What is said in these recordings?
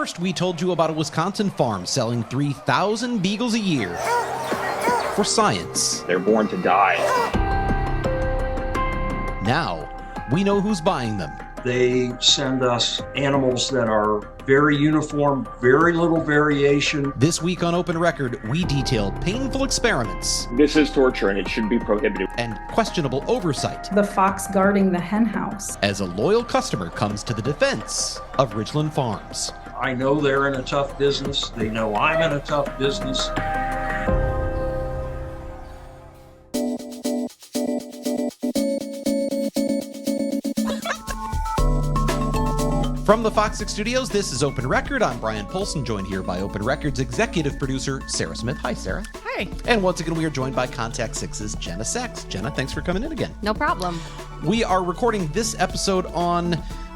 First, we told you about a Wisconsin farm selling 3,000 beagles a year for science. They're born to die. Now, we know who's buying them. They send us animals that are very uniform, very little variation. This week on Open Record, we detail painful experiments. This is torture and it should be prohibited. And questionable oversight. The fox guarding the hen house. As a loyal customer comes to the defense of Ridgeland Farms. I know they're in a tough business. They know I'm in a tough business. From the FOX6 studios, this is Open Record. I'm Brian Polson, joined here by Open Record's executive producer, Sarah Smith. Hi, Sarah. Hi. And once again, we are joined by Contact 6's Jenna Sachs. Jenna, thanks for coming in again. No problem. We are recording this episode on,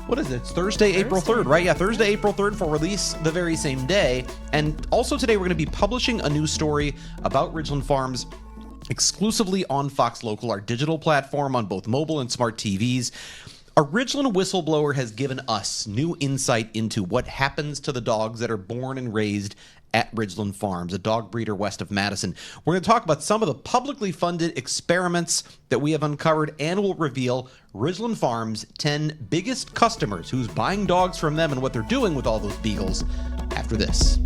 what is it? It's Thursday, April 3rd, right? Yeah, Thursday, April 3rd for release the very same day. And also today, we're going to be publishing a news story about Ridgeland Farms exclusively on Fox Local, our digital platform on both mobile and smart TVs. A Ridgeland whistleblower has given us new insight into what happens to the dogs that are born and raised at Ridgeland Farms, a dog breeder west of Madison. We're going to talk about some of the publicly funded experiments that we have uncovered, and we'll reveal Ridgeland Farms' 10 biggest customers, who's buying dogs from them and what they're doing with all those beagles after this.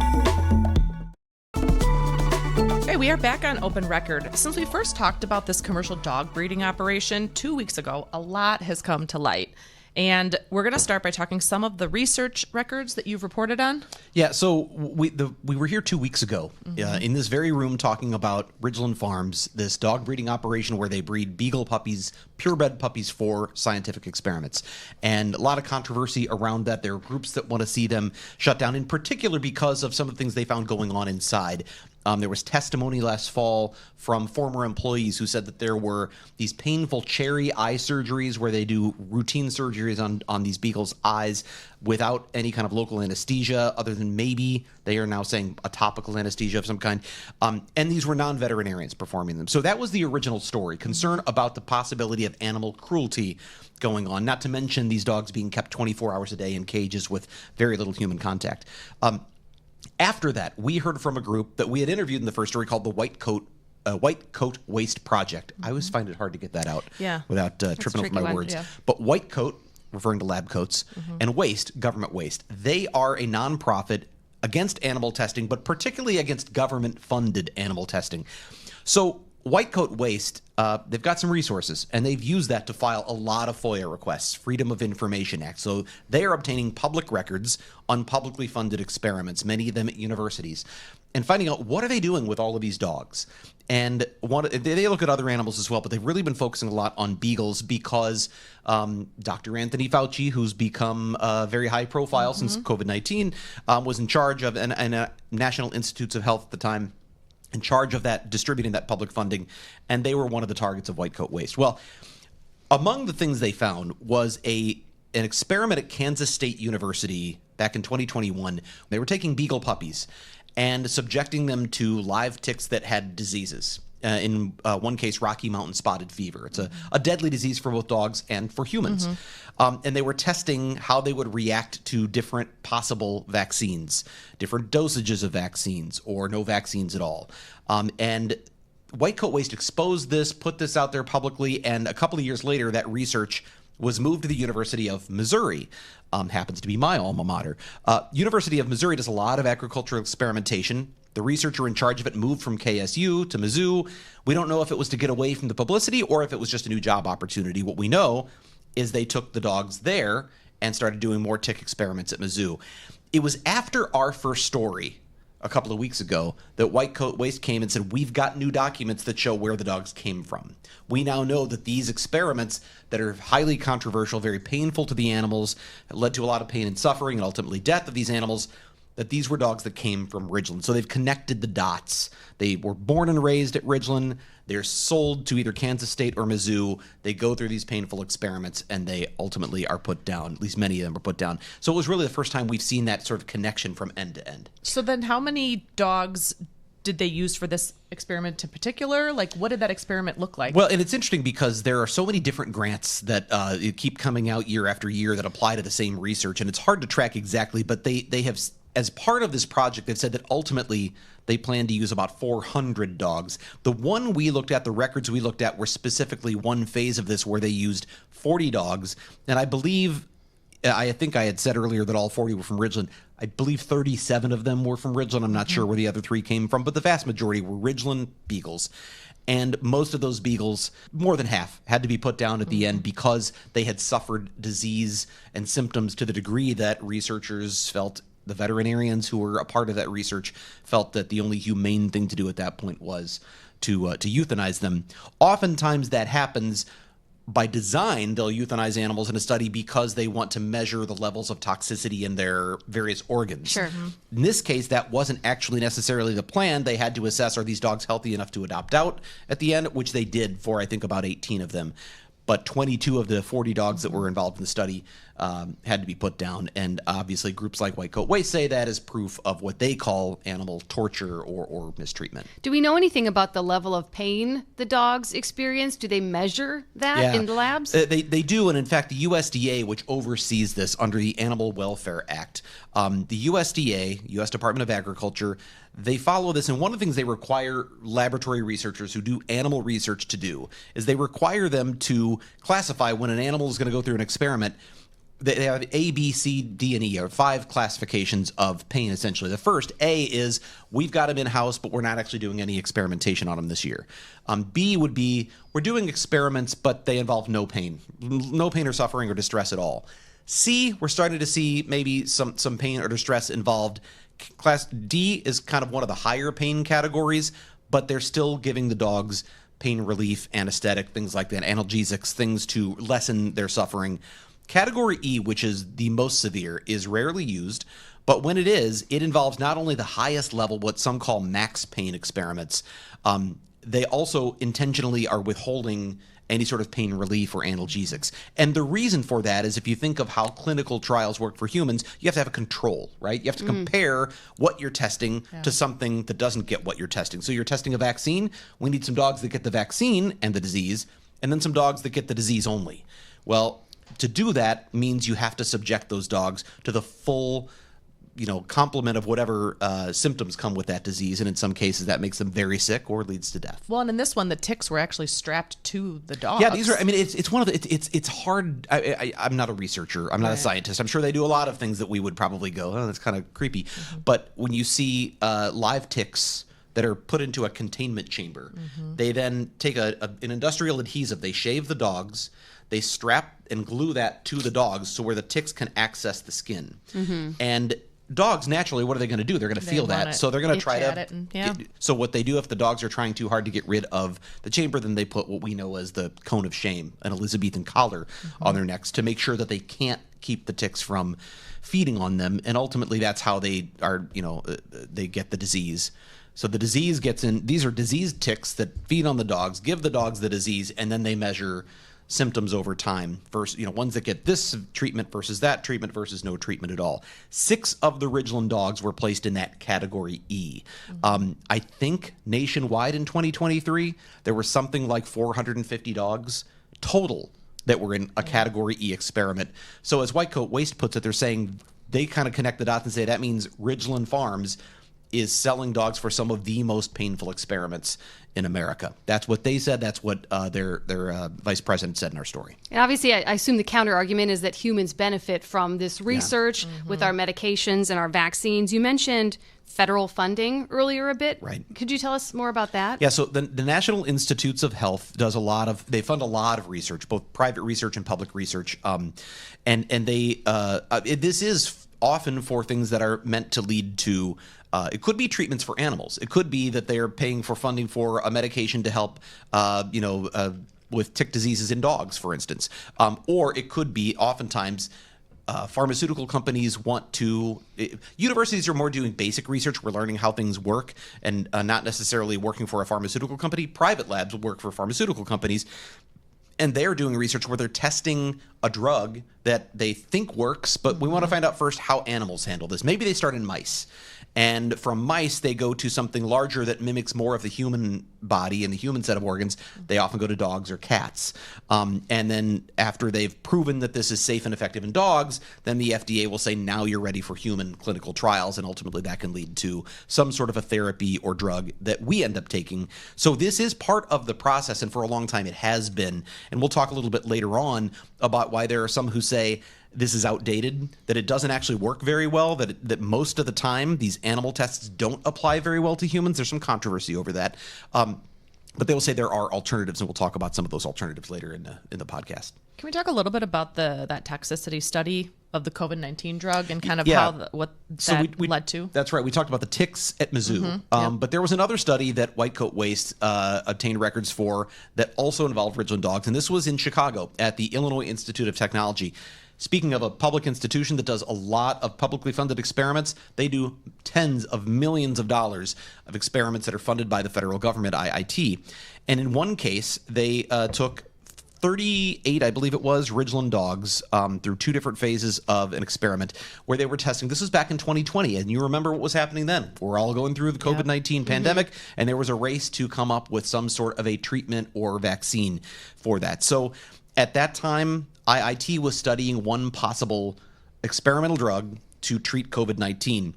Okay, we are back on Open Record. Since we first talked about this commercial dog breeding operation 2 weeks ago, a lot has come to light. And we're going to start by talking some of the research records that you've reported on. Yeah, so we were here 2 weeks ago in this very room talking about Ridgeland Farms, this dog breeding operation where they breed beagle puppies, purebred puppies for scientific experiments. And a lot of controversy around that. There are groups that want to see them shut down, in particular because of some of the things they found going on inside. There was testimony last fall from former employees who said that there were these painful cherry eye surgeries where they do routine surgeries on these beagles' eyes without any kind of local anesthesia, other than maybe they are now saying a topical anesthesia of some kind. And these were non-veterinarians performing them. So that was the original story, concern about the possibility of animal cruelty going on, not to mention these dogs being kept 24 hours a day in cages with very little human contact. After that, we heard from a group that we had interviewed in the first story called the White Coat Waste Project. I always find it hard to get that out without tripping over my words. Yeah. But White Coat, referring to lab coats, and waste, government waste, they are a nonprofit against animal testing, but particularly against government-funded animal testing. So White Coat Waste, they've got some resources, and they've used that to file a lot of FOIA requests, Freedom of Information Act. So they are obtaining public records on publicly funded experiments, many of them at universities, and finding out what are they doing with all of these dogs. And they look at other animals as well, but they've really been focusing a lot on beagles because Dr. Anthony Fauci, who's become very high profile since COVID-19, was in charge of and National Institutes of Health at the time, in charge of that, distributing that public funding, and they were one of the targets of White Coat Waste. Well, among the things they found was an experiment at Kansas State University back in 2021. They were taking beagle puppies and subjecting them to live ticks that had diseases. In one case, Rocky Mountain spotted fever. It's a deadly disease for both dogs and for humans. And they were testing how they would react to different possible vaccines, different dosages of vaccines, or no vaccines at all. And White Coat Waste exposed this, put this out there publicly, and a couple of years later, that research was moved to the University of Missouri. Happens to be my alma mater. University of Missouri does a lot of agricultural experimentation. The researcher in charge of it moved from KSU to Mizzou. We don't know if it was to get away from the publicity or if it was just a new job opportunity. What we know is they took the dogs there and started doing more tick experiments at Mizzou. It was after our first story a couple of weeks ago that White Coat Waste came and said, we've got new documents that show where the dogs came from. We now know that these experiments that are highly controversial, very painful to the animals, led to a lot of pain and suffering and ultimately death of these animals, that these were dogs that came from Ridgeland. So they've connected the dots. They were born and raised at Ridgeland. They're sold to either Kansas State or Mizzou. They go through these painful experiments, and they ultimately are put down. At least many of them are put down. So it was really the first time we've seen that sort of connection from end to end. So then how many dogs did they use for this experiment in particular? Like, what did that experiment look like? Well, and it's interesting because there are so many different grants that keep coming out year after year that apply to the same research, and it's hard to track exactly, but they have as part of this project, they've said that ultimately they plan to use about 400 dogs. The one we looked at, the records we looked at, were specifically one phase of this where they used 40 dogs. And I think I had said earlier that all 40 were from Ridgeland. I believe 37 of them were from Ridgeland. I'm not sure where the other 3 came from, but the vast majority were Ridgeland beagles. And most of those beagles, more than half, had to be put down at the end because they had suffered disease and symptoms to the degree that researchers felt, the veterinarians who were a part of that research felt that the only humane thing to do at that point was to euthanize them. Oftentimes that happens by design. They'll euthanize animals in a study because they want to measure the levels of toxicity in their various organs. Sure. In this case, that wasn't actually necessarily the plan. They had to assess, are these dogs healthy enough to adopt out at the end, which they did for, I think, about 18 of them. But 22 of the 40 dogs that were involved in the study had to be put down. And obviously groups like White Coat Waste say that is proof of what they call animal torture or mistreatment. Do we know anything about the level of pain the dogs experience? Do they measure that in the labs? They do. And in fact, the USDA, which oversees this under the Animal Welfare Act, the USDA, U.S. Department of Agriculture, they follow this. And one of the things they require laboratory researchers who do animal research to do is they require them to classify when an animal is going to go through an experiment. They have A, B, C, D, and E, or 5 classifications of pain, essentially. The first, A, is we've got them in-house, but we're not actually doing any experimentation on them this year. B would be we're doing experiments, but they involve no pain or suffering or distress at all. C, we're starting to see maybe some pain or distress involved. Class D is kind of one of the higher pain categories, but they're still giving the dogs pain relief, anesthetic, things like that, analgesics, things to lessen their suffering. Category E, which is the most severe, is rarely used, but when it is, it involves not only the highest level, what some call max pain experiments, they also intentionally are withholding any sort of pain relief or analgesics. And the reason for that is if you think of how clinical trials work for humans, you have to have a control, right? You have to compare what you're testing to something that doesn't get what you're testing. So you're testing a vaccine, we need some dogs that get the vaccine and the disease, and then some dogs that get the disease only. Well, to do that means you have to subject those dogs to the full, complement of whatever symptoms come with that disease, and in some cases that makes them very sick or leads to death. Well, and in this one, the ticks were actually strapped to the dogs. Yeah, these are. I mean, it's one of the. It's hard. I'm not a researcher. I'm not a scientist. I'm sure they do a lot of things that we would probably go, oh, that's kind of creepy. But when you see live ticks that are put into a containment chamber, they then take an industrial adhesive. They shave the dogs. They strap and glue that to the dogs so where the ticks can access the skin. And dogs, naturally, what are they going to do? They're going to feel that. So they're going to try to... So what they do if the dogs are trying too hard to get rid of the chamber, then they put what we know as the cone of shame, an Elizabethan collar on their necks to make sure that they can't keep the ticks from feeding on them. And ultimately, that's how they are, they get the disease. So the disease gets in... These are diseased ticks that feed on the dogs, give the dogs the disease, and then they measure symptoms over time. First, ones that get this treatment versus that treatment versus no treatment at all. 6 of the Ridgeland dogs were placed in that category E. I think nationwide in 2023, there were something like 450 dogs total that were in a category E experiment. So as White Coat Waste puts it, they're saying they kind of connect the dots and say that means Ridgeland Farms is selling dogs for some of the most painful experiments in America. That's what they said. That's what their vice president said in our story. And obviously, I assume the counter argument is that humans benefit from this research with our medications and our vaccines. You mentioned federal funding earlier a bit. Right. Could you tell us more about that? Yeah, so the National Institutes of Health does they fund a lot of research, both private research and public research. And they, this is often for things that are meant to lead to it could be treatments for animals. It could be that they are paying for funding for a medication to help, with tick diseases in dogs, for instance. Or it could be oftentimes pharmaceutical companies want to... Universities are more doing basic research. We're learning how things work and not necessarily working for a pharmaceutical company. Private labs work for pharmaceutical companies. And they're doing research where they're testing a drug that they think works, but we want to find out first how animals handle this. Maybe they start in mice. And from mice, they go to something larger that mimics more of the human body and the human set of organs. They often go to dogs or cats. And then after they've proven that this is safe and effective in dogs, then the FDA will say, now you're ready for human clinical trials. And ultimately, that can lead to some sort of a therapy or drug that we end up taking. So this is part of the process. And for a long time, it has been. And we'll talk a little bit later on about why there are some who say, this is outdated, that it doesn't actually work very well, that most of the time these animal tests don't apply very well to humans. There's some controversy over that. But they will say there are alternatives, and we'll talk about some of those alternatives later in the podcast. Can we talk a little bit about that toxicity study of the COVID-19 drug and kind of what that led to? That's right. We talked about the ticks at Mizzou. But there was another study that White Coat Waste obtained records for that also involved Ridgeland dogs, and this was in Chicago at the Illinois Institute of Technology. Speaking of a public institution that does a lot of publicly funded experiments, they do tens of millions of dollars of experiments that are funded by the federal government, IIT. And in one case, they took 38, I believe it was, Ridgeland dogs through 2 different phases of an experiment where they were testing. This was back in 2020, and you remember what was happening then. We're all going through the COVID-19 pandemic, and there was a race to come up with some sort of a treatment or vaccine for that. So at that time, IIT was studying one possible experimental drug to treat COVID-19.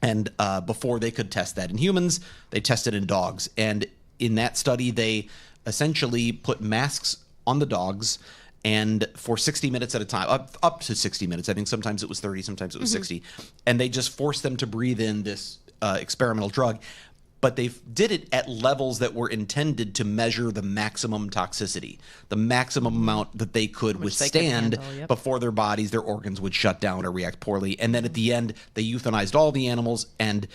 And before they could test that in humans, they tested in dogs. And in that study, they essentially put masks on the dogs, and for 60 minutes at a time, up to 60 minutes. I think sometimes it was 30, sometimes it was 60. And they just forced them to breathe in this experimental drug. But they did it at levels that were intended to measure the maximum toxicity, the maximum amount that they could withstand before their bodies, their organs would shut down or react poorly. And then at the end, they euthanized all the animals and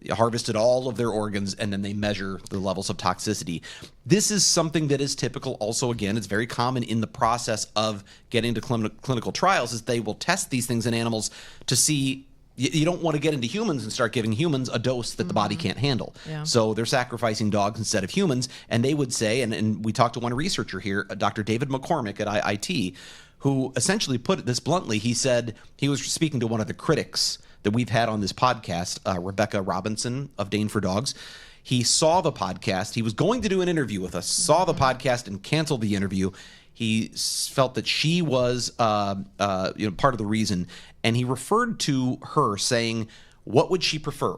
harvested all of their organs, and then they measure the levels of toxicity. This is something that is typical. Also, again, it's very common in the process of getting to clinical trials, is they will test these things in animals to see. You don't want to get into humans and start giving humans a dose that the body can't handle. So they're sacrificing dogs instead of humans. And they would say, and we talked to one researcher here, Dr. David McCormick at IIT, who essentially put it this bluntly. He said he was speaking to one of the critics that we've had on this podcast, Rebecca Robinson of Dane for Dogs. He saw the podcast. He was going to do an interview with us, saw the podcast and canceled the interview. He felt that she was part of the reason. And he referred to her saying, what would she prefer?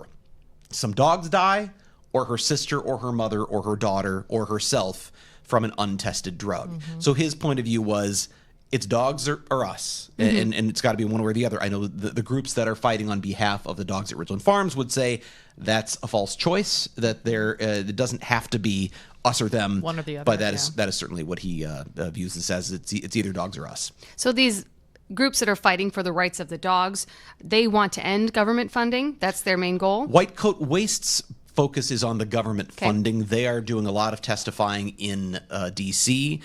Some dogs die, or her sister or her mother or her daughter or herself from an untested drug? So his point of view was, it's dogs or us, and it's got to be one way or the other. I know the groups that are fighting on behalf of the dogs at Ridgeland Farms would say that's a false choice, that it doesn't have to be us or them, one or the other. But that is certainly what he views this as. It's either dogs or us. So these groups that are fighting for the rights of the dogs, they want to end government funding. That's their main goal. White Coat Waste's focus is on the government funding. They are doing a lot of testifying in D.C.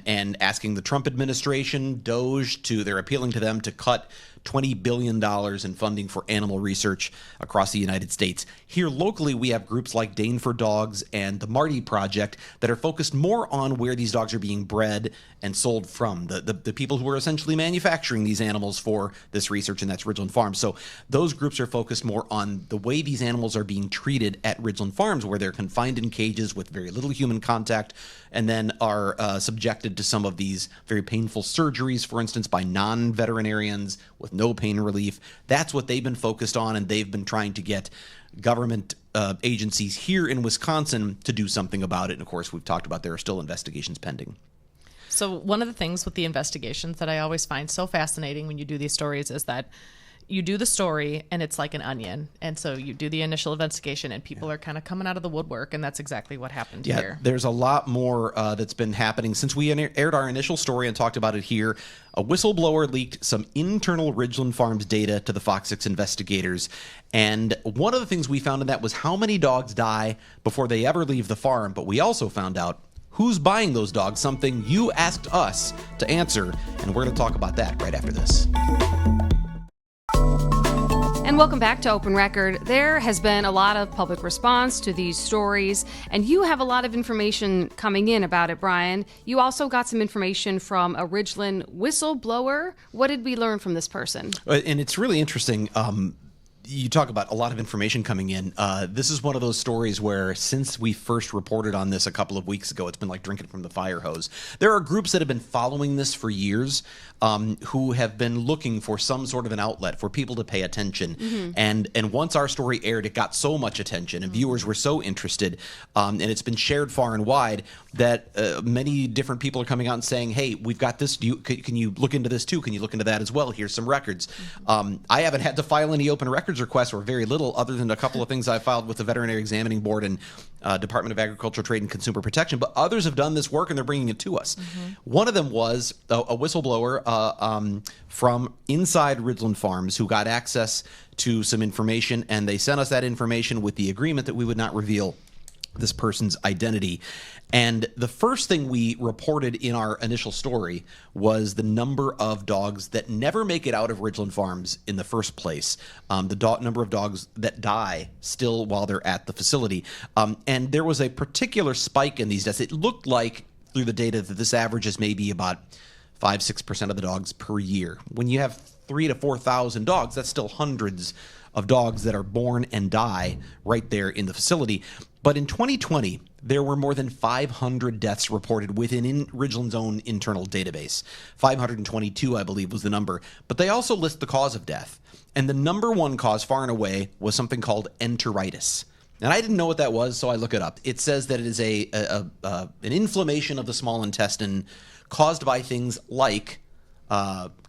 And asking the Trump administration, they're appealing to them to cut $20 billion in funding for animal research across the United States. Here locally, we have groups like Dane for Dogs and the Marty Project that are focused more on where these dogs are being bred and sold from, the people who are essentially manufacturing these animals for this research, and that's Ridgeland Farms. So those groups are focused more on the way these animals are being treated at Ridgeland Farms, where they're confined in cages with very little human contact, and then are subjected to some of these very painful surgeries, for instance, by non-veterinarians with no pain relief. That's what they've been focused on, and they've been trying to get government agencies here in Wisconsin to do something about it. And of course, we've talked about there are still investigations pending. So one of the things with the investigations that I always find so fascinating when you do these stories is that you do the story and it's like an onion. And so you do the initial investigation and people are kind of coming out of the woodwork, and that's exactly what happened here. There's a lot more that's been happening since we aired our initial story and talked about it here. A whistleblower leaked some internal Ridgeland Farms data to the FOX6 investigators. And one of the things we found in that was how many dogs die before they ever leave the farm. But we also found out who's buying those dogs, something you asked us to answer. And we're going to talk about that right after this. And welcome back to Open Record. There has been a lot of public response to these stories, and you have a lot of information coming in about it, Brian. You also got some information from a Ridgeland whistleblower. What did we learn from this person? And it's really interesting. You talk about a lot of information coming in. This is one of those stories where since we first reported on this a couple of weeks ago, it's been like drinking from the fire hose. There are groups that have been following this for years who have been looking for some sort of an outlet for people to pay attention. And once our story aired, it got so much attention and viewers were so interested, and it's been shared far and wide that many different people are coming out and saying, hey, we've got this. Can you look into this too? Can you look into that as well? Here's some records. I haven't had to file any open records requests, or very little, other than a couple of things I filed with the Veterinary Examining Board and Department of Agriculture, Trade, and Consumer Protection, but others have done this work and they're bringing it to us. One of them was a whistleblower from inside Ridgeland Farms who got access to some information, and they sent us that information with the agreement that we would not reveal this person's identity. And the first thing we reported in our initial story was the number of dogs that never make it out of Ridgeland Farms in the first place, the number of dogs that die still while they're at the facility. And there was a particular spike in these deaths. It looked like through the data that this averages maybe about 5-6% of the dogs per year. When you have 3,000 to 4,000 dogs, that's still hundreds of dogs that are born and die right there in the facility. But in 2020, there were more than 500 deaths reported within Ridgeland's own internal database. 522, I believe, was the number. But they also list the cause of death. And the number one cause, far and away, was something called enteritis. And I didn't know what that was, so I look it up. It says that it is an inflammation of the small intestine caused by things like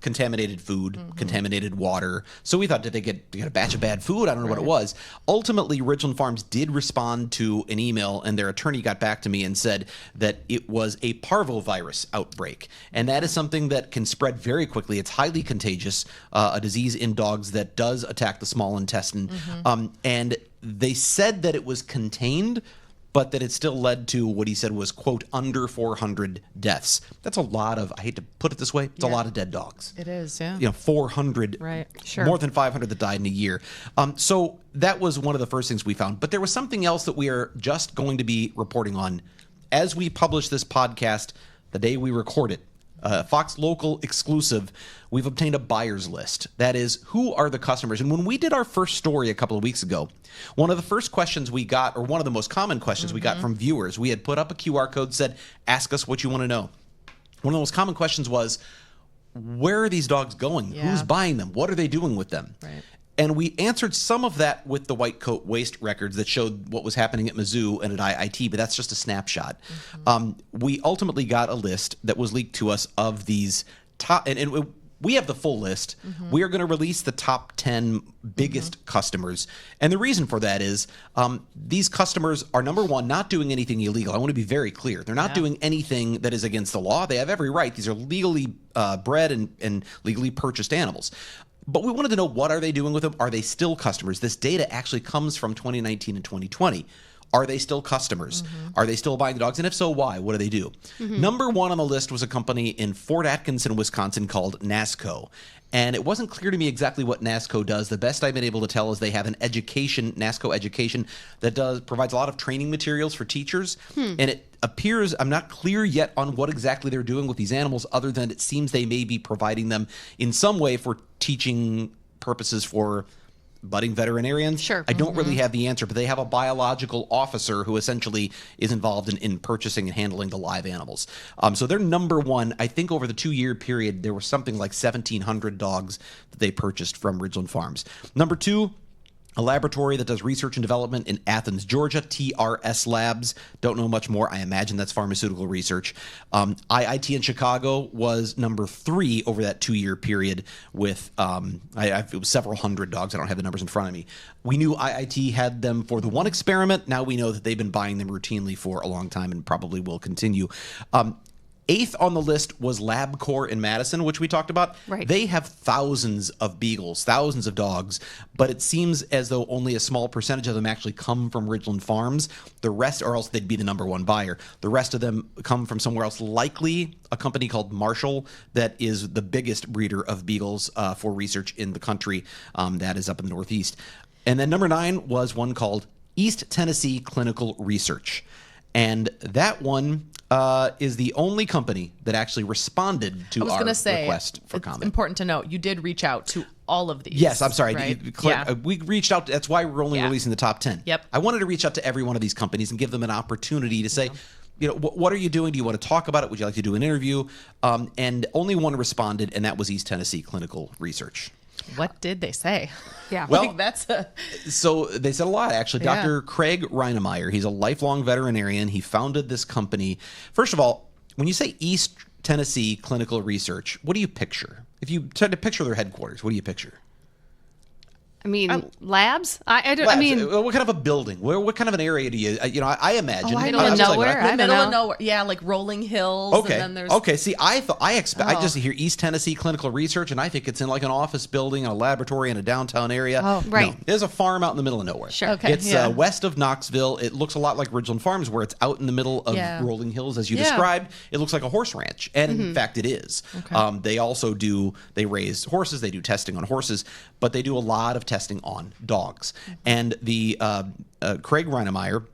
contaminated food, contaminated water. So we thought, did they get a batch of bad food? I don't know what it was. Ultimately, Ridgeland Farms did respond to an email, and their attorney got back to me and said that it was a parvovirus outbreak. And that is something that can spread very quickly. It's highly contagious, a disease in dogs that does attack the small intestine. And they said that it was contained, but that it still led to what he said was, quote, under 400 deaths. That's a lot of, I hate to put it this way, it's a lot of dead dogs. It is, yeah. 400, right? Sure. More than 500 that died in a year. So that was one of the first things we found. But there was something else that we are just going to be reporting on as we publish this podcast the day we record it. Fox Local exclusive, we've obtained a buyer's list. That is, who are the customers? And when we did our first story a couple of weeks ago, one of the first questions we got, or one of the most common questions we got from viewers, we had put up a QR code, said, ask us what you want to know. One of the most common questions was, where are these dogs going? Yeah. Who's buying them? What are they doing with them? Right. And we answered some of that with the white coat waste records that showed what was happening at Mizzou and at IIT, but that's just a snapshot. We ultimately got a list that was leaked to us of these top, and we have the full list. We are going to release the top 10 biggest customers. And the reason for that is these customers are, number one, not doing anything illegal. I want to be very clear. They're not doing anything that is against the law. They have every right. These are legally bred and legally purchased animals. But we wanted to know, what are they doing with them? Are they still customers? This data actually comes from 2019 and 2020. Are they still customers? Are they still buying the dogs? And if so, why? What do they do? Number one on the list was a company in Fort Atkinson, Wisconsin called NASCO. And it wasn't clear to me exactly what NASCO does. The best I've been able to tell is they have an education, NASCO education, that provides a lot of training materials for teachers. And it appears, I'm not clear yet on what exactly they're doing with these animals, other than it seems they may be providing them in some way for teaching purposes for budding veterinarians. Sure. I don't really have the answer, but they have a biological officer who essentially is involved in purchasing and handling the live animals. So they're number one. I think over the 2-year period, there was something like 1,700 dogs that they purchased from Ridgeland Farms. Number two, a laboratory that does research and development in Athens, Georgia, TRS Labs. Don't know much more. I imagine that's pharmaceutical research. IIT in Chicago was number 3 over that 2-year period with it was several hundred dogs. I don't have the numbers in front of me. We knew IIT had them for the one experiment. Now we know that they've been buying them routinely for a long time and probably will continue. Eighth on the list was LabCorp in Madison, which we talked about. Right. They have thousands of beagles, thousands of dogs, but it seems as though only a small percentage of them actually come from Ridgeland Farms. The rest, or else they'd be the number one buyer. The rest of them come from somewhere else, likely a company called Marshall that is the biggest breeder of beagles for research in the country. That is up in the Northeast. And then number 9 was one called East Tennessee Clinical Research. And that one is the only company that actually responded to our request for comment. It's important to note, you did reach out to all of these. Yes, I'm sorry. Right? We reached out. That's why we're only releasing the top 10. Yep. I wanted to reach out to every one of these companies and give them an opportunity to say, what are you doing? Do you want to talk about it? Would you like to do an interview? And only one responded, and that was East Tennessee Clinical Research. What did they say? Yeah. Well, that's so they said a lot, actually. Yeah. Dr. Craig Reinemeyer, he's a lifelong veterinarian. He founded this company. First of all, when you say East Tennessee Clinical Research, what do you picture? If you try to picture their headquarters, what do you picture? I mean, labs? I don't. Labs. I mean, what kind of a building? What kind of an area do you? I imagine. middle of nowhere. I don't middle of know. nowhere. Yeah, like rolling hills. Okay. And then there's Okay. See, I just hear East Tennessee Clinical Research, and I think it's in like an office building, a laboratory in a downtown area. Oh, right. No, there's a farm out in the middle of nowhere. Sure. Okay, It's yeah. west of Knoxville. It looks a lot like Ridgeland Farms, where it's out in the middle of rolling hills, as you described. It looks like a horse ranch, and in fact, it is. Okay. They raise horses. They do testing on horses, but they do a lot of testing on dogs. And the Craig Reinemeyer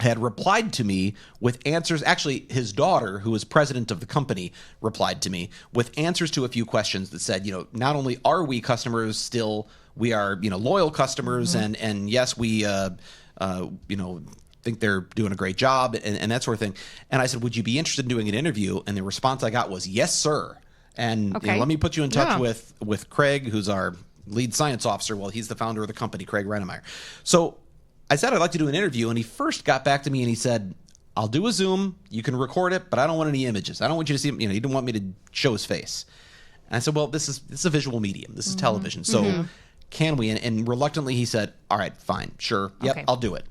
had replied to me with answers. Actually, his daughter, who is president of the company, replied to me with answers to a few questions that said, not only are we customers still, we are, loyal customers, and yes, we, think they're doing a great job and that sort of thing. And I said, would you be interested in doing an interview? And the response I got was, yes, sir. And let me put you in touch with Craig, who's our lead science officer. Well, he's the founder of the company, Craig Reinemeyer. So I said I'd like to do an interview, and he first got back to me and he said, I'll do a Zoom. You can record it, but I don't want any images. I don't want you to see him. He didn't want me to show his face. And I said, well, this is a visual medium. This is television. So can we? And reluctantly he said, all right, fine, sure. Yep, Okay. I'll do it.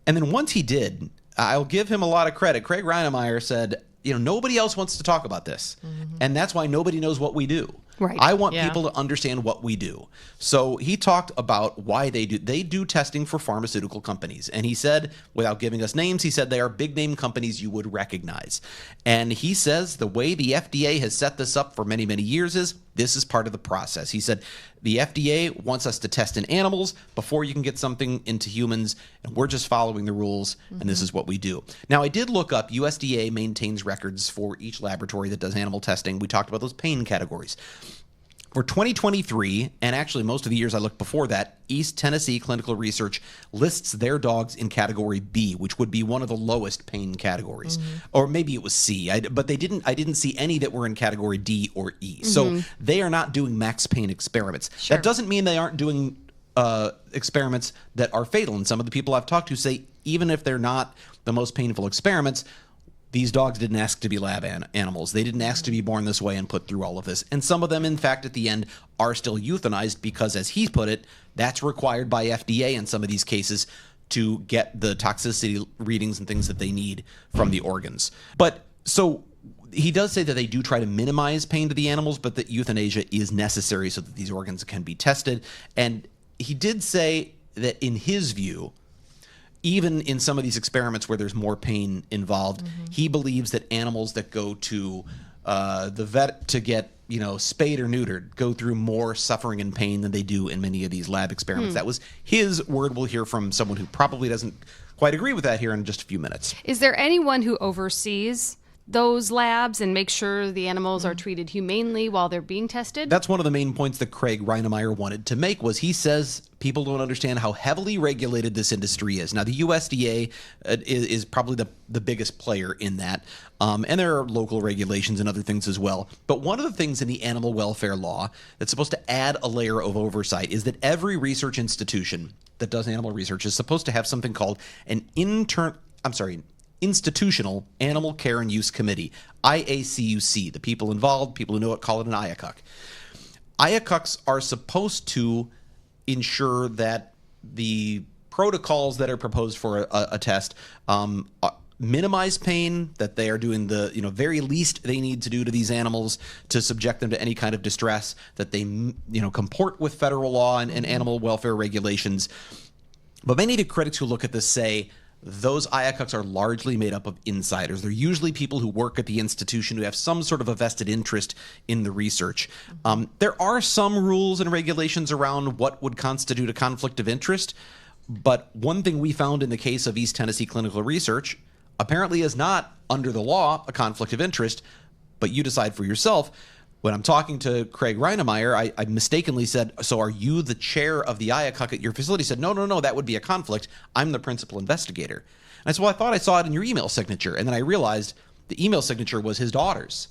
And then once he did, I'll give him a lot of credit. Craig Reinemeyer said, nobody else wants to talk about this. And that's why nobody knows what we do. Right. I want people to understand what we do. So he talked about why they do testing for pharmaceutical companies. And he said, without giving us names, he said they are big name companies you would recognize. And he says the way the FDA has set this up for many, many years is this is part of the process. He said the FDA wants us to test in animals before you can get something into humans, and we're just following the rules, and this is what we do. Now, I did look up, USDA maintains records for each laboratory that does animal testing. We talked about those pain categories. For 2023, and actually most of the years I looked before that, East Tennessee Clinical Research lists their dogs in category B, which would be one of the lowest pain categories. Or maybe it was C, but I didn't see any that were in category D or E. So they are not doing max pain experiments. Sure. That doesn't mean they aren't doing experiments that are fatal. And some of the people I've talked to say even if they're not the most painful experiments, these dogs didn't ask to be lab animals. They didn't ask to be born this way and put through all of this. And some of them, in fact, at the end are still euthanized because, as he put it, that's required by FDA in some of these cases to get the toxicity readings and things that they need from the organs. But so he does say that they do try to minimize pain to the animals, but that euthanasia is necessary so that these organs can be tested. And he did say that in his view, even in some of these experiments where there's more pain involved, he believes that animals that go to the vet to get, spayed or neutered go through more suffering and pain than they do in many of these lab experiments. That was his word. We'll hear from someone who probably doesn't quite agree with that here in just a few minutes. Is there anyone who oversees those labs and makes sure the animals are treated humanely while they're being tested? That's one of the main points that Craig Reinemeyer wanted to make, was he says people don't understand how heavily regulated this industry is. Now, the USDA is probably the biggest player in that, and there are local regulations and other things as well. But one of the things in the animal welfare law that's supposed to add a layer of oversight is that every research institution that does animal research is supposed to have something called an Institutional Animal Care and Use Committee, IACUC. The people involved, people who know it, call it an IACUC. IACUCs are supposed to ensure that the protocols that are proposed for a test minimize pain, that they are doing the very least they need to do to these animals to subject them to any kind of distress, that they comport with federal law and animal welfare regulations. But many of the critics who look at this say those IACUCs are largely made up of insiders. They're usually people who work at the institution who have some sort of a vested interest in the research. There are some rules and regulations around what would constitute a conflict of interest, but one thing we found in the case of East Tennessee Clinical Research apparently is not, under the law, a conflict of interest, but you decide for yourself. When I'm talking to Craig Reinemeyer, I mistakenly said, so are you the chair of the IACUC at your facility? He said, no, that would be a conflict. I'm the principal investigator. And I said, well, I thought I saw it in your email signature. And then I realized the email signature was his daughter's.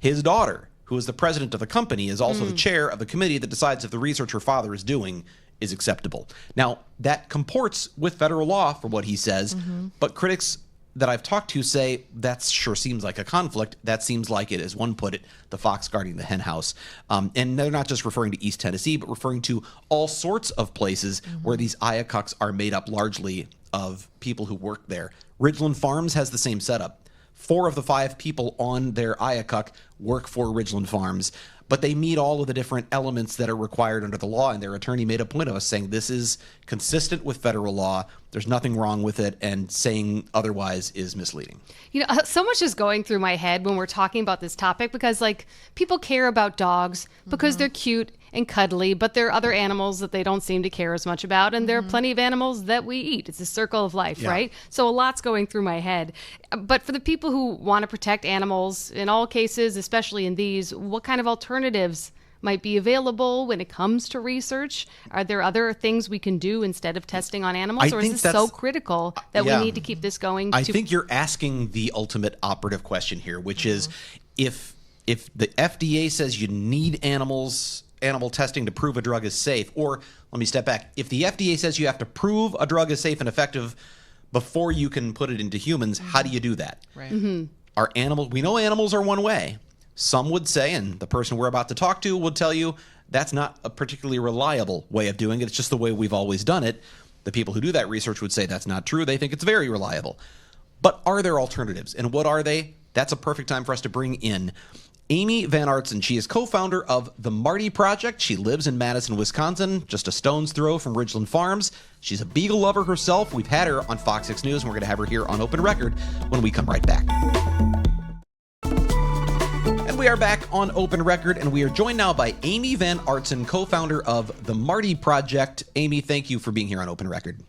His daughter, who is the president of the company, is also the chair of the committee that decides if the research her father is doing is acceptable. Now, that comports with federal law for what he says, but critics that I've talked to say that sure seems like a conflict. That seems like it, as one put it, the fox guarding the hen house. And they're not just referring to East Tennessee, but referring to all sorts of places where these IACUCs are made up largely of people who work there. Ridgeland Farms has the same setup. 4 of the 5 people on their IACUC work for Ridgeland Farms, but they meet all of the different elements that are required under the law, and their attorney made a point of us saying this is consistent with federal law, there's nothing wrong with it, and saying otherwise is misleading. So much is going through my head when we're talking about this topic because, people care about dogs because they're cute and cuddly, but there are other animals that they don't seem to care as much about, and there are plenty of animals that we eat. It's a circle of life, right? So a lot's going through my head. But for the people who want to protect animals, in all cases, especially in these, what kind of alternatives might be available when it comes to research? Are there other things we can do instead of testing on animals, or is this so critical that we need to keep this going? I think you're asking the ultimate operative question here, which is if the FDA says you need animal testing to prove a drug is safe, or let me step back, if the FDA says you have to prove a drug is safe and effective before you can put it into humans, how do you do that? Right. We know animals are one way. Some would say, and the person we're about to talk to would tell you, that's not a particularly reliable way of doing it. It's just the way we've always done it. The people who do that research would say that's not true. They think it's very reliable. But are there alternatives? And what are they? That's a perfect time for us to bring in Amy Van Artsen. She is co-founder of the Marty Project. She lives in Madison, Wisconsin, just a stone's throw from Ridgeland Farms. She's a beagle lover herself. We've had her on Fox 6 News, and we're going to have her here on Open Record when we come right back. And we are back on Open Record, and we are joined now by Amy Van Artsen, co-founder of the Marty Project. Amy, thank you for being here on Open Record.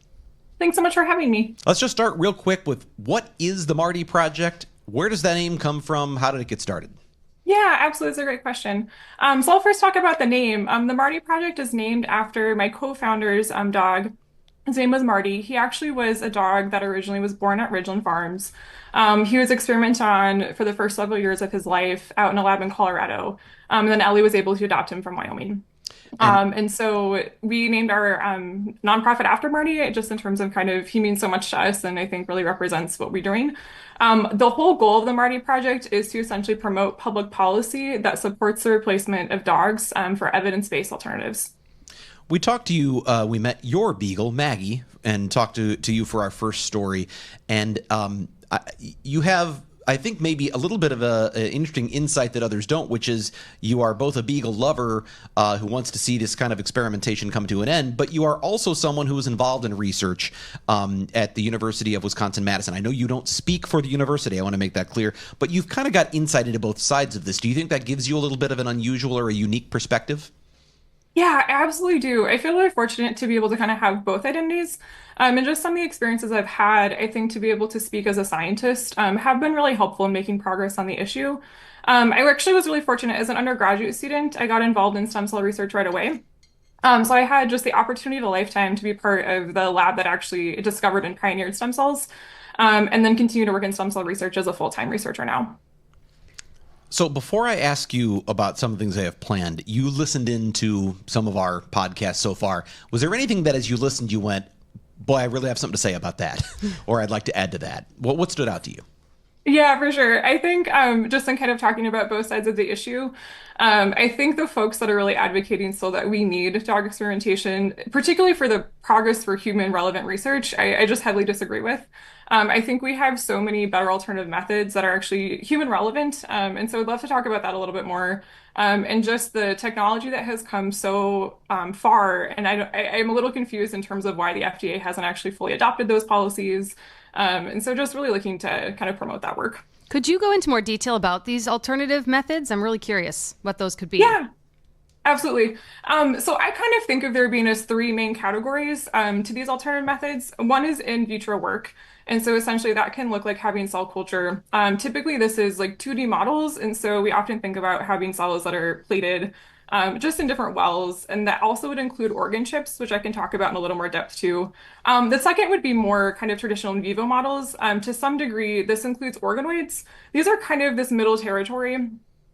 Thanks so much for having me. Let's just start real quick with what is the Marty Project? Where does that name come from? How did it get started? Yeah, absolutely. It's a great question. So I'll first talk about the name. The Marty Project is named after my co-founder's dog. His name was Marty. He actually was a dog that originally was born at Ridgeland Farms. He was experimented on for the first several years of his life out in a lab in Colorado. And then Ellie was able to adopt him from Wyoming. And so we named our nonprofit after Marty, just in terms of he means so much to us and I think really represents what we're doing. The whole goal of the Marty Project is to essentially promote public policy that supports the replacement of dogs for evidence-based alternatives. We talked to you, we met your beagle, Maggie, and talked to you for our first story. And you have, I think, maybe a little bit of an interesting insight that others don't, which is you are both a beagle lover who wants to see this kind of experimentation come to an end, but you are also someone who is involved in research at the University of Wisconsin-Madison. I know you don't speak for the university, I want to make that clear, but you've kind of got insight into both sides of this. Do you think that gives you a little bit of an unusual or a unique perspective? Yeah, I absolutely do. I feel really fortunate to be able to have both identities. And just some of the experiences I've had, I think to be able to speak as a scientist have been really helpful in making progress on the issue. I actually was really fortunate as an undergraduate student. I got involved in stem cell research right away. So I had just the opportunity of a lifetime to be part of the lab that actually discovered and pioneered stem cells, and then continue to work in stem cell research as a full-time researcher now. So before I ask you about some of the things I have planned, you listened into some of our podcasts so far. Was there anything that as you listened, you went, boy, I really have something to say about that, or I'd like to add to that? What stood out to you? Yeah, for sure. I think just in talking about both sides of the issue, I think the folks that are really advocating so that we need dog experimentation, particularly for the progress for human relevant research, I just heavily disagree with. I think we have so many better alternative methods that are actually human relevant. And so I'd love to talk about that a little bit more. And just the technology that has come so far. And I'm a little confused in terms of why the FDA hasn't actually fully adopted those policies. And so just really looking to kind of promote that work. Could you go into more detail about these alternative methods? I'm really curious what those could be. Yeah. Absolutely. So I kind of think of there being as three main categories to these alternative methods. One is in vitro work. And so essentially that can look like having cell culture. Typically this is like 2D models. And so we often think about having cells that are plated just in different wells. And that also would include organ chips, which I can talk about in a little more depth too. The second would be more kind of traditional in vivo models. To some degree, this includes organoids. These are kind of this middle territory.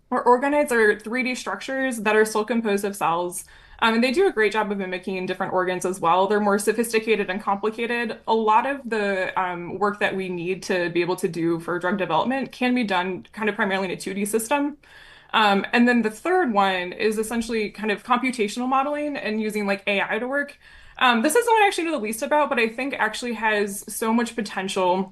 Or organoids are 3D structures that are still composed of cells. And they do a great job of mimicking different organs as well. They're more sophisticated and complicated. A lot of the work that we need to be able to do for drug development can be done kind of primarily in a 2D system. And then the third one is essentially kind of computational modeling and using like AI to work. This is the one I actually know the least about, but I think actually has so much potential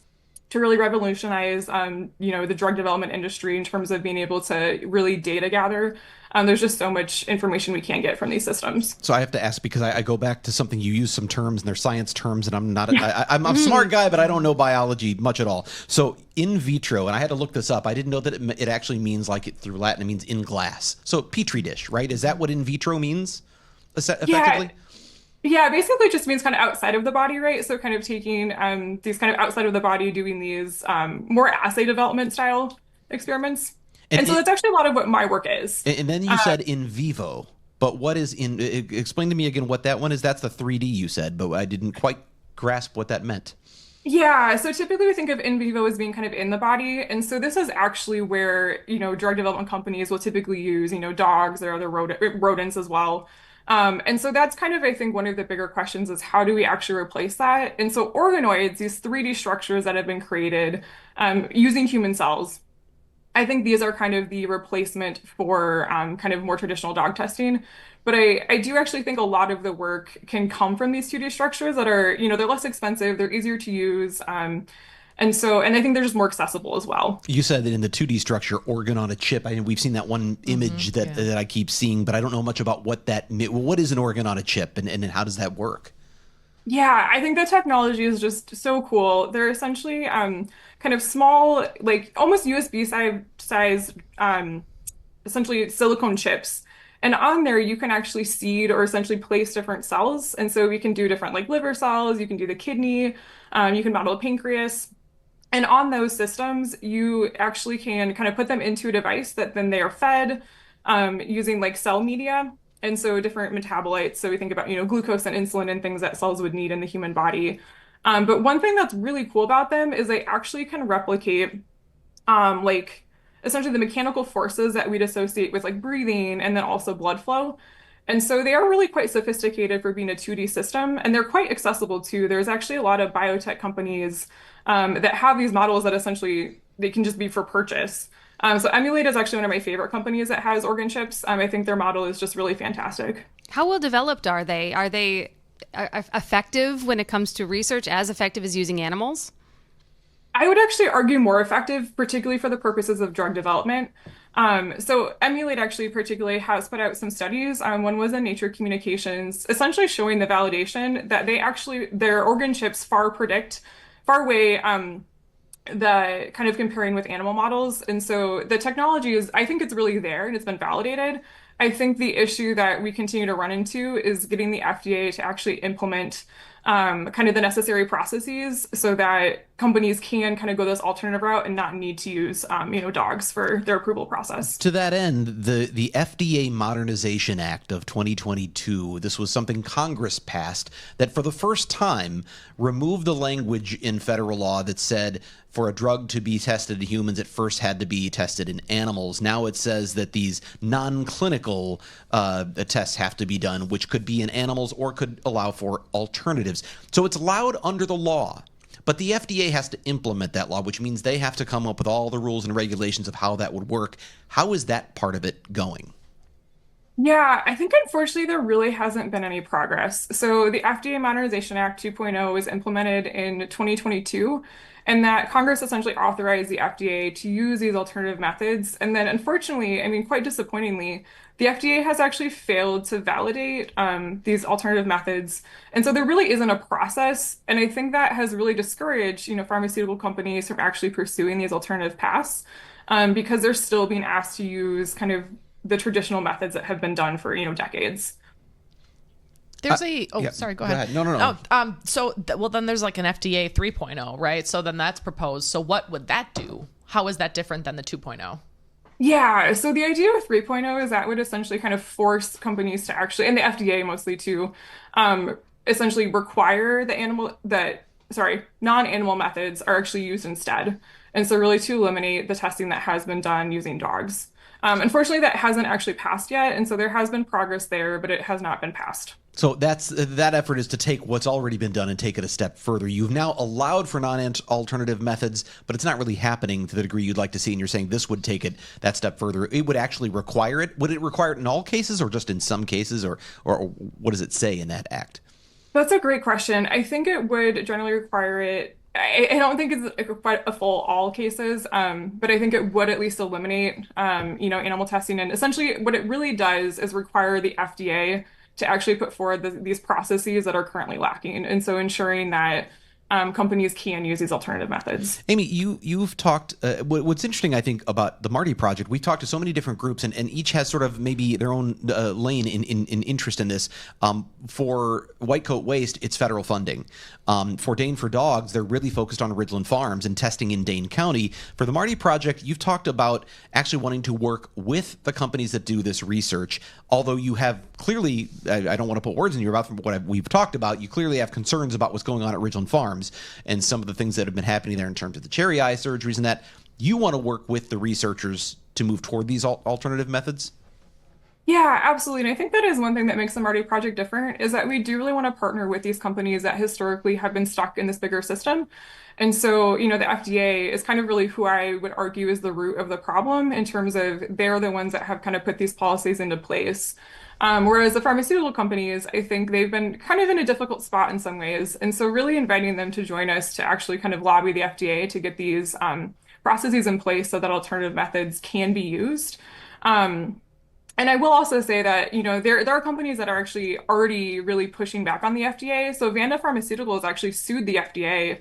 to really revolutionize, the drug development industry in terms of being able to really data gather. There's just so much information we can get from these systems. So I have to ask, because I go back to something, you use some terms and they're science terms, and I'm not, I'm a smart guy, but I don't know biology much at all. So in vitro, and I had to look this up, I didn't know that it actually means, like it through Latin, it means in glass. So petri dish, right? Is that what in vitro means effectively? Yeah, basically it just means kind of outside of the body, right? So kind of taking these kind of outside of the body, doing these more assay development style experiments. And so that's actually a lot of what my work is. And then you said in vivo, but what is explain to me again what that one is. That's the 3D you said, but I didn't quite grasp what that meant. Yeah, so typically we think of in vivo as being kind of in the body. And so this is actually where, drug development companies will typically use, dogs or other rodents as well. And so that's kind of, I think, one of the bigger questions is how do we actually replace that? And so organoids, these 3D structures that have been created using human cells, I think these are kind of the replacement for kind of more traditional dog testing. But I do actually think a lot of the work can come from these 2D structures that are, they're less expensive, they're easier to use. And I think they're just more accessible as well. You said that in the 2D structure, organ on a chip. We've seen that one image that I keep seeing, but I don't know much about what is an organ on a chip and how does that work? Yeah, I think the technology is just so cool. They're essentially kind of small, like almost USB size, essentially silicone chips. And on there, you can actually seed or essentially place different cells. And so we can do different like liver cells, you can do the kidney, you can model a pancreas. And on those systems, you actually can kind of put them into a device that then they are fed using like cell media. And so different metabolites. So we think about, glucose and insulin and things that cells would need in the human body. But one thing that's really cool about them is they actually can replicate like essentially the mechanical forces that we'd associate with like breathing and then also blood flow. And so they are really quite sophisticated for being a 2D system, and they're quite accessible too. There's actually a lot of biotech companies that have these models that essentially they can just be for purchase. So Emulate is actually one of my favorite companies that has organ chips. I think their model is just really fantastic. How well developed are they? Are they effective when it comes to research, as effective as using animals? I would actually argue more effective, particularly for the purposes of drug development. So Emulate actually particularly has put out some studies. One was in Nature Communications, essentially showing the validation that their organ chips far way the kind of comparing with animal models. And so the technology I think it's really there and it's been validated. I think the issue that we continue to run into is getting the FDA to actually implement kind of the necessary processes so that companies can kind of go this alternative route and not need to use, dogs for their approval process. To that end, the FDA Modernization Act of 2022, this was something Congress passed that for the first time removed the language in federal law that said for a drug to be tested in humans, it first had to be tested in animals. Now it says that these non-clinical tests have to be done, which could be in animals or could allow for alternatives. So it's allowed under the law. But the FDA has to implement that law, which means they have to come up with all the rules and regulations of how that would work. How is that part of it going? Yeah, I think unfortunately there really hasn't been any progress. So the FDA Modernization Act 2.0 was implemented in 2022, and that Congress essentially authorized the FDA to use these alternative methods. And then unfortunately, I mean, quite disappointingly, the FDA has actually failed to validate these alternative methods. And so there really isn't a process. And I think that has really discouraged, pharmaceutical companies from actually pursuing these alternative paths because they're still being asked to use kind of the traditional methods that have been done for, decades. There's yeah, sorry, go go ahead. ahead. No. Well, then there's like an FDA 3.0, right? So then that's proposed. So what would that do? How is that different than the 2.0? Yeah, so the idea with 3.0 is that would essentially kind of force companies to actually, and the FDA mostly too, essentially require non-animal methods are actually used instead. And so really to eliminate the testing that has been done using dogs. Unfortunately, that hasn't actually passed yet, and so there has been progress there, but it has not been passed. So that effort is to take what's already been done and take it a step further. You've now allowed for non-alternative methods, but it's not really happening to the degree you'd like to see. And you're saying this would take it that step further. It would actually require it. Would it require it in all cases, or just in some cases, or what does it say in that act? That's a great question. I think it would generally require it. I don't think it's quite a full all cases, but I think it would at least eliminate, animal testing. And essentially, what it really does is require the FDA to actually put forward these processes that are currently lacking, and so ensuring that companies can use these alternative methods. Amy, you've talked. What's interesting, I think, about the Marty Project, we've talked to so many different groups, and each has sort of maybe their own lane in interest in this. For White Coat Waste, it's federal funding. For Dane for Dogs, they're really focused on Ridgeland Farms and testing in Dane County. For the Marty Project, you've talked about actually wanting to work with the companies that do this research. Although you have clearly, I don't want to put words in your mouth from what we've talked about, you clearly have concerns about what's going on at Ridgeland Farms and some of the things that have been happening there in terms of the cherry eye surgeries, and that you want to work with the researchers to move toward these alternative methods? Yeah, absolutely. And I think that is one thing that makes the Marty Project different is that we do really want to partner with these companies that historically have been stuck in this bigger system. And so, the FDA is kind of really who I would argue is the root of the problem in terms of they're the ones that have kind of put these policies into place. Whereas the pharmaceutical companies, I think they've been kind of in a difficult spot in some ways. And so really inviting them to join us to actually kind of lobby the FDA to get these processes in place so that alternative methods can be used. And I will also say that, there are companies that are actually already really pushing back on the FDA. So Vanda Pharmaceuticals actually sued the FDA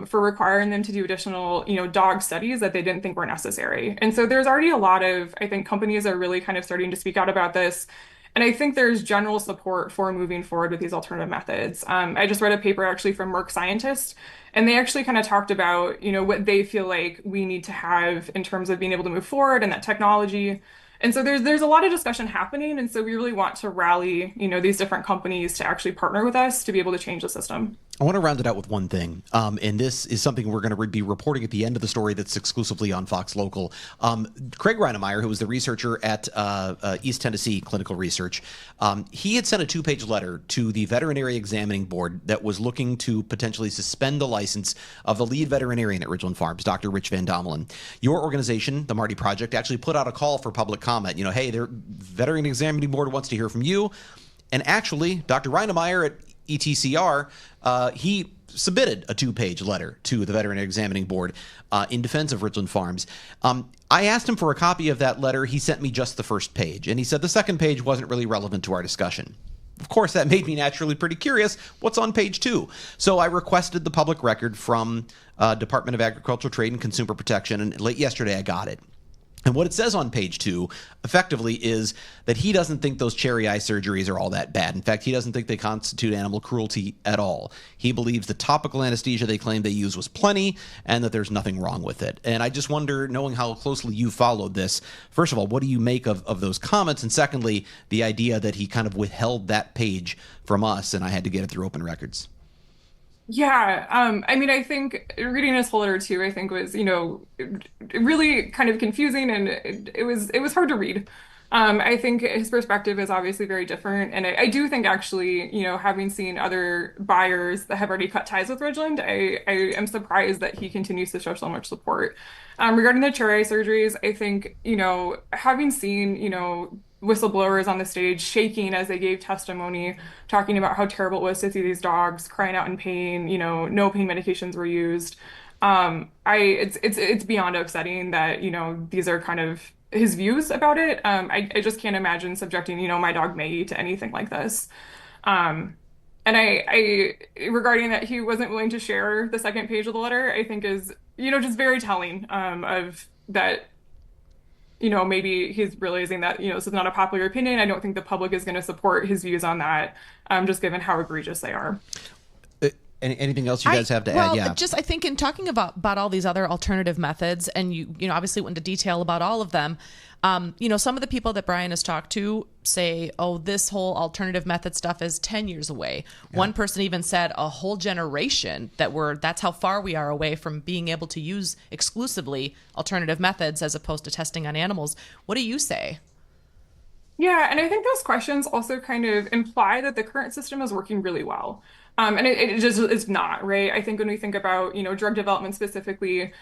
for requiring them to do additional, dog studies that they didn't think were necessary. And so there's already a lot of, I think, companies are really kind of starting to speak out about this. And I think there's general support for moving forward with these alternative methods. I just read a paper actually from Merck scientists, and they actually kind of talked about, what they feel like we need to have in terms of being able to move forward and that technology. And so there's a lot of discussion happening, and so we really want to rally, these different companies to actually partner with us to be able to change the system. I want to round it out with one thing, and this is something we're going to be reporting at the end of the story that's exclusively on Fox Local. Craig Reinemeyer, who was the researcher at East Tennessee Clinical Research, he had sent a 2-page letter to the Veterinary Examining Board that was looking to potentially suspend the license of the lead veterinarian at Ridgeland Farms, Dr. Rich Van Dommelen. Your organization, the Marty Project, actually put out a call for public comment. Hey, the Veterinary Examining Board wants to hear from you. And actually, Dr. Reinemeyer at ETCR, he submitted a 2-page letter to the Veterinary Examining Board in defense of Ridgeland Farms. I asked him for a copy of that letter. He sent me just the first page, and he said the second page wasn't really relevant to our discussion. Of course, that made me naturally pretty curious. What's on page 2? So I requested the public record from Department of Agricultural Trade and Consumer Protection, and late yesterday I got it. And what it says on page 2, effectively, is that he doesn't think those cherry eye surgeries are all that bad. In fact, he doesn't think they constitute animal cruelty at all. He believes the topical anesthesia they claimed they used was plenty and that there's nothing wrong with it. And I just wonder, knowing how closely you followed this, first of all, what do you make of those comments? And secondly, the idea that he kind of withheld that page from us and I had to get it through open records. Yeah, I mean, I think reading his whole letter too, I think was, really kind of confusing, and it was hard to read. I think his perspective is obviously very different, and I do think actually, having seen other buyers that have already cut ties with Ridgeland, I am surprised that he continues to show so much support. Regarding the cherry eye surgeries, I think, having seen, whistleblowers on the stage shaking as they gave testimony, talking about how terrible it was to see these dogs crying out in pain. No pain medications were used. It's beyond upsetting that, these are kind of his views about it. I just can't imagine subjecting, my dog Maggie to anything like this. And I regarding that he wasn't willing to share the second page of the letter, I think is, just very telling, of that, maybe he's realizing that, this is not a popular opinion. I don't think the public is going to support his views on that, just given how egregious they are. Anything else you guys have to add? Well, Yeah. just I think in talking about all these other alternative methods, and you obviously went into detail about all of them. Some of the people that Brian has talked to say, oh, this whole alternative method stuff is 10 years away. Yeah. One person even said a whole generation that's how far we are away from being able to use exclusively alternative methods as opposed to testing on animals. What do you say? Yeah, and I think those questions also kind of imply that the current system is working really well. And it just is not, right? I think when we think about, drug development specifically,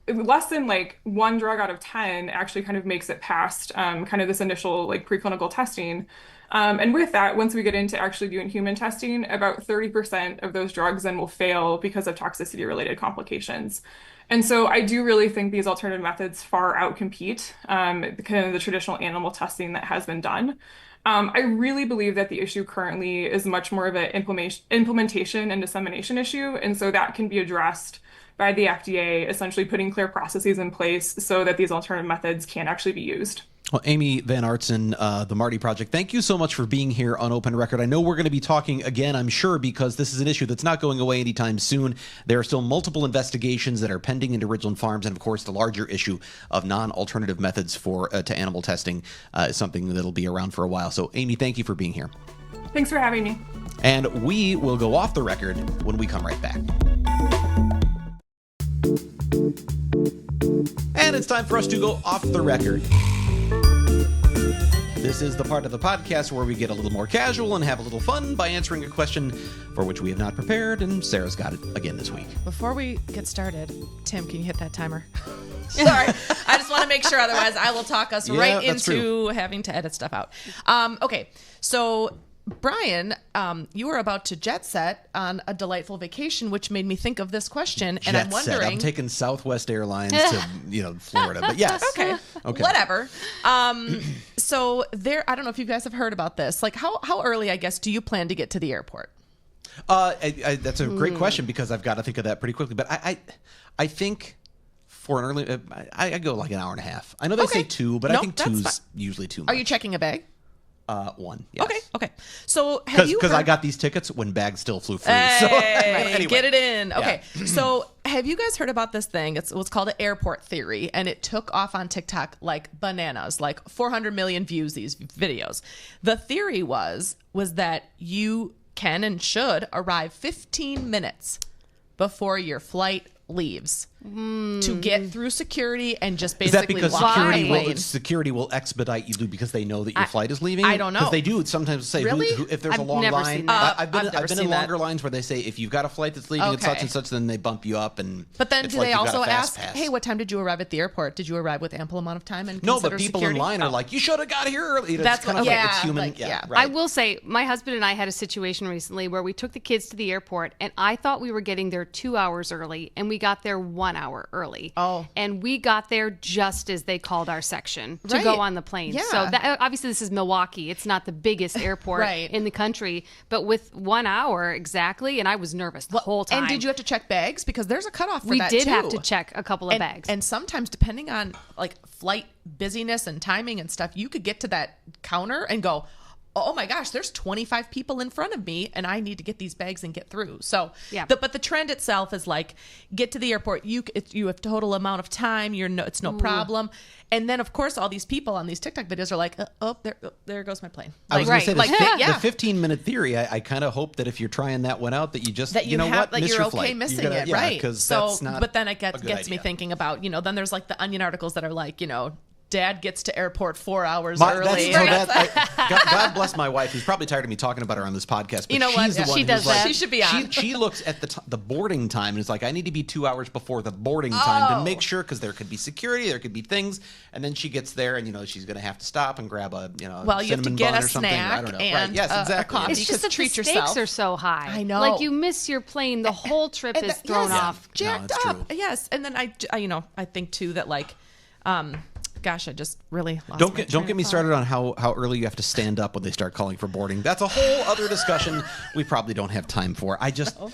less than like one drug out of 10 actually kind of makes it past kind of this initial like preclinical testing. And with that, once we get into actually doing human testing, about 30% of those drugs then will fail because of toxicity related complications. And so I do really think these alternative methods far outcompete kind of the traditional animal testing that has been done. I really believe that the issue currently is much more of an implementation and dissemination issue. And so that can be addressed by the FDA, essentially putting clear processes in place so that these alternative methods can actually be used. Well, Amy Van Artsen, the Marty Project, thank you so much for being here on Open Record. I know we're going to be talking again, I'm sure, because this is an issue that's not going away anytime soon. There are still multiple investigations that are pending into Ridgeland Farms, and of course, the larger issue of non-alternative methods to animal testing is something that'll be around for a while. So, Amy, thank you for being here. Thanks for having me. And we will go off the record when we come right back. And it's time for us to go off the record. This is the part of the podcast where we get a little more casual and have a little fun by answering a question for which we have not prepared, and Sarah's got it again this week. Before we get started, Tim, can you hit that timer? Sorry, I just want to make sure, otherwise I will talk us right into having to edit stuff out. Okay, so Brian, you were about to jet set on a delightful vacation, which made me think of this question. And I'm wondering, I'm taking Southwest Airlines to Florida, but yes, okay, whatever. So there, I don't know if you guys have heard about this. Like, how early, I guess, do you plan to get to the airport? That's a great question, because I've got to think of that pretty quickly. But I think for an early, I go like an hour and a half. I know they say 2, but I think 2's usually too much. Are you checking a bag? 1. Yes. Okay. So have you? Because I got these tickets when bags still flew free. Hey, so anyway. Get it in. Okay. Yeah. So have you guys heard about this thing? It's what's called an airport theory, and it took off on TikTok like bananas, like 400 million views. These videos. The theory was that you can and should arrive 15 minutes before your flight leaves to get through security and just basically is that because security will expedite you because they know that your flight is leaving? I don't know. Because they do sometimes say really? if there's I've a long never line. seen that. I've been in longer lines where they say if you've got a flight that's leaving at such and such, then they bump you up. But then do like they also ask, pass. hey, what time did you arrive at the airport? Did you arrive with ample amount of time? And no, but people security? in line are like, you should have got here early. That's kind of like, it's human. like, yeah. Right. I will say, my husband and I had a situation recently where we took the kids to the airport, and I thought we were getting there 2 hours early, and we got there 1 hour early. Oh. And we got there just as they called our section to go on the plane. Yeah. So that, obviously this is Milwaukee. It's not the biggest airport in the country, but with 1 hour exactly, and I was nervous the whole time. And did you have to check bags? Because there's a cutoff for that, We did too. have to check a couple of bags. And sometimes, depending on like flight busyness and timing and stuff, you could get to that counter and go, oh my gosh, there's 25 people in front of me and I need to get these bags and get through. So, but the trend itself is like, get to the airport, you have total amount of time, it's no problem. And then of course all these people on these TikTok videos are like, there goes my plane. I was going to say, the 15-minute theory, I kind of hope that if you're trying that one out, that you just, that you know have, what, like, miss you're your okay flight. missing it, right? Because So, that's not but then it gets idea. me thinking about, then there's like the Onion articles that are like, Dad gets to airport 4 hours early. God bless my wife, who's probably tired of me talking about her on this podcast. But You know what? she's the one She does who's like, that. She should be on. She looks at the boarding time and is like, I need to be 2 hours before the boarding time to make sure, because there could be security, there could be things. And then she gets there, and she's going to have to stop and grab a Well, you have to cinnamon get bun a or something. snack I don't know. and Right? Yes, a exactly. coffee. It's just that the treat stakes yourself. are so high. I know. Like you miss your plane, the whole trip is thrown off. Jacked it's up. true. Yes. And then I think too that gosh, I just really lost Don't my get train me of thought. started on how early you have to stand up when they start calling for boarding. That's a whole other discussion we probably don't have time for. I know.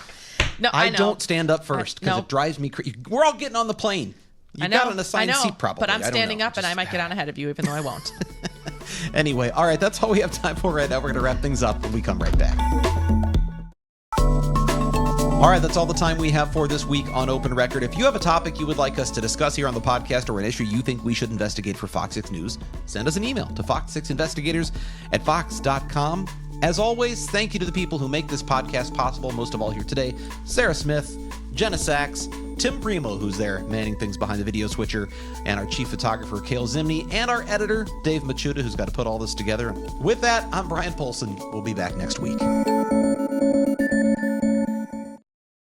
don't stand up first because no. it drives me crazy. We're all getting on the plane. You got an assigned seat probably. But I'm I don't standing know. up and I might get on ahead of you, even though I won't. Anyway, all right, that's all we have time for right now. We're going to wrap things up when we come right back. All right, that's all the time we have for this week on Open Record. If you have a topic you would like us to discuss here on the podcast or an issue you think we should investigate for Fox 6 News, send us an email to fox6investigators@fox.com. As always, thank you to the people who make this podcast possible, most of all here today, Sarah Smith, Jenna Sachs, Tim Primo, who's there manning things behind the video switcher, and our chief photographer, Cale Zimney, and our editor, Dave Machuda, who's got to put all this together. With that, I'm Brian Polson. We'll be back next week.